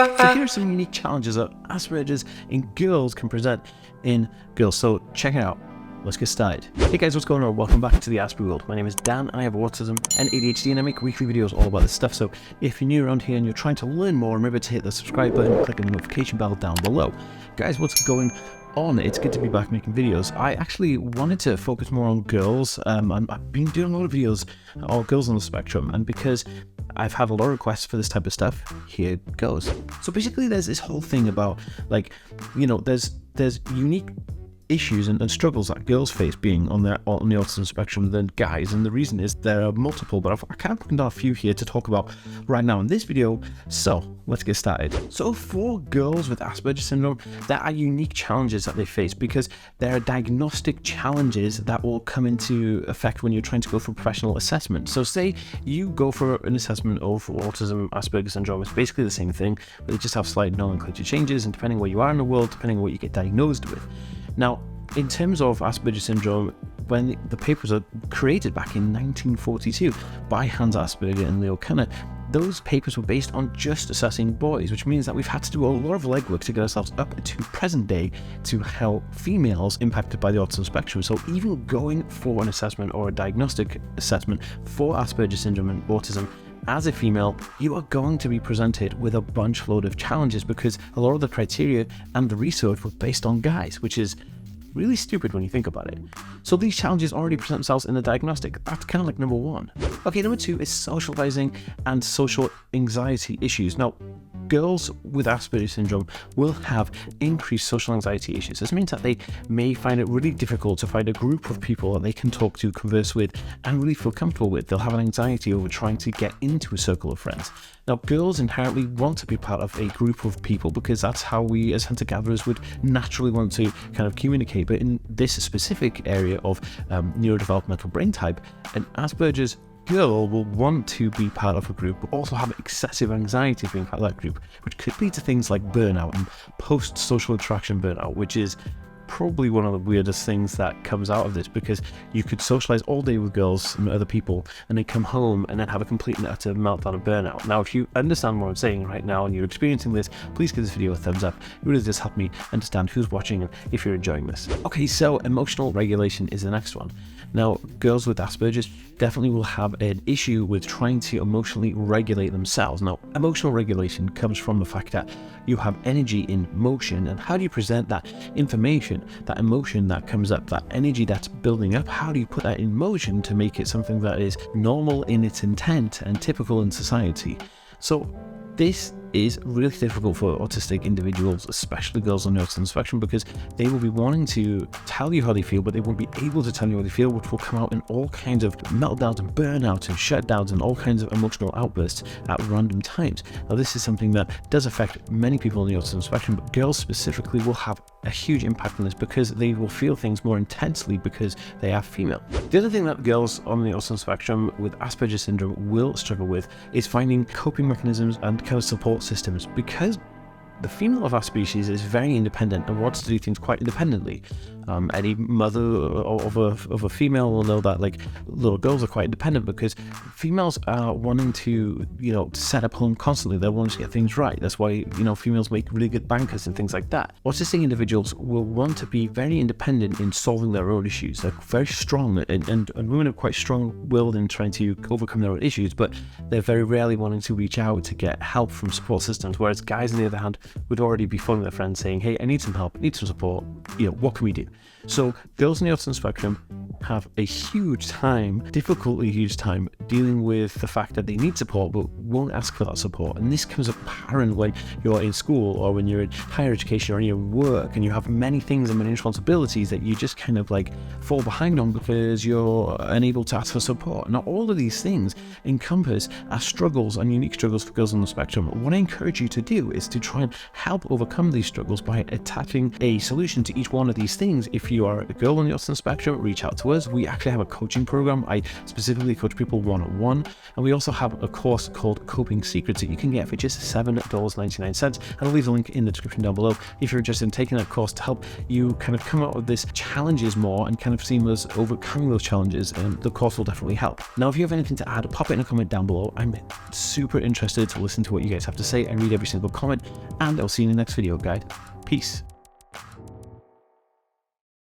So here are some unique challenges that Asperger's in girls can present in girls. So check it out. Let's get started. Hey guys, what's going on? Welcome back to the Asperger world. My name is Dan. I have autism and ADHD, and I make weekly videos all about this stuff. So if you're new around here and you're trying to learn more, remember to hit the subscribe button and click on the notification bell down below. Guys, what's going on? It's good to be back making videos. I actually wanted to focus more on girls. I've been doing a lot of videos on girls on the spectrum, and because I've had a lot of requests for this type of stuff, here it goes. So basically there's this whole thing about, like, you know, there's unique issues and struggles that girls face being on the autism spectrum than guys, and the reason is there are multiple, but I kind of put a few here to talk about right now in this video, so let's get started. So for girls with Asperger's syndrome, there are unique challenges that they face because there are diagnostic challenges that will come into effect when you're trying to go for professional assessment. So say you go for an assessment of autism, Asperger's syndrome, it's basically the same thing, but they just have slight nomenclature changes, and depending where you are in the world, depending on what you get diagnosed with. Now, in terms of Asperger's syndrome, when the papers are created back in 1942 by Hans Asperger and Leo Kanner, those papers were based on just assessing boys, which means that we've had to do a lot of legwork to get ourselves up to present day to how females impacted by the autism spectrum. So even going for an assessment or a diagnostic assessment for Asperger's syndrome and autism, as a female, you are going to be presented with a bunch load of challenges because a lot of the criteria and the research were based on guys, which is really stupid when you think about it. So these challenges already present themselves in the diagnostic. That's kind of like number one. Okay, number two is socializing and social anxiety issues. Now, girls with Asperger's syndrome will have increased social anxiety issues. This means that they may find it really difficult to find a group of people that they can talk to, converse with, and really feel comfortable with. They'll have an anxiety over trying to get into a circle of friends. Now, girls inherently want to be part of a group of people because that's how we as hunter-gatherers would naturally want to kind of communicate. But in this specific area of neurodevelopmental brain type, an Asperger's girl will want to be part of a group, but also have excessive anxiety being part of that group, which could lead to things like burnout and post-social interaction burnout, which is probably one of the weirdest things that comes out of this, because you could socialize all day with girls and other people and then come home and then have a complete and utter meltdown of burnout. Now, if you understand what I'm saying right now and you're experiencing this, please give this video a thumbs up. It really does help me understand who's watching and if you're enjoying this. Okay, so emotional regulation is the next one. Now, girls with Asperger's definitely will have an issue with trying to emotionally regulate themselves. Now, emotional regulation comes from the fact that you have energy in motion, and how do you present that information, that emotion that comes up, that energy that's building up, how do you put that in motion to make it something that is normal in its intent and typical in society? So this is really difficult for autistic individuals, especially girls on the autism spectrum, because they will be wanting to tell you how they feel, but they won't be able to tell you how they feel, which will come out in all kinds of meltdowns and burnouts and shutdowns and all kinds of emotional outbursts at random times. Now, this is something that does affect many people on the autism spectrum, but girls specifically will have a huge impact on this because they will feel things more intensely because they are female. The other thing that girls on the autism spectrum with Asperger's syndrome will struggle with is finding coping mechanisms and kind of support systems, because the female of our species is very independent and wants to do things quite independently. Any mother of a female will know that, like, little girls are quite independent because females are wanting to, you know, set up home constantly. They're wanting to get things right. That's why, you know, females make really good bankers and things like that. Autistic individuals will want to be very independent in solving their own issues. They're very strong, and women are quite strong-willed in trying to overcome their own issues, but they're very rarely wanting to reach out to get help from support systems, whereas guys, on the other hand, would already be phoning their friends saying, hey, I need some help, I need some support, you know, what can we do? So girls on the autism spectrum have a huge time dealing with the fact that they need support but won't ask for that support. And this comes apparent when you're in school or when you're in higher education or in your work and you have many things and many responsibilities that you just kind of like fall behind on because you're unable to ask for support. Now, all of these things encompass as struggles and unique struggles for girls on the spectrum. What I encourage you to do is to try and help overcome these struggles by attaching a solution to each one of these things. If you are a girl on the autism spectrum, reach out to to us. We actually have a coaching program. I specifically coach people one-on-one, and we also have a course called Coping Secrets that you can get for just $7.99, and I'll leave the link in the description down below if you're interested in taking that course to help you kind of come out of this challenges more and kind of seeing us overcoming those challenges. And the course will definitely help. Now, if you have anything to add, pop it in a comment down below. I'm super interested to listen to what you guys have to say. I read every single comment, and I'll see you in the next video, guys. Peace.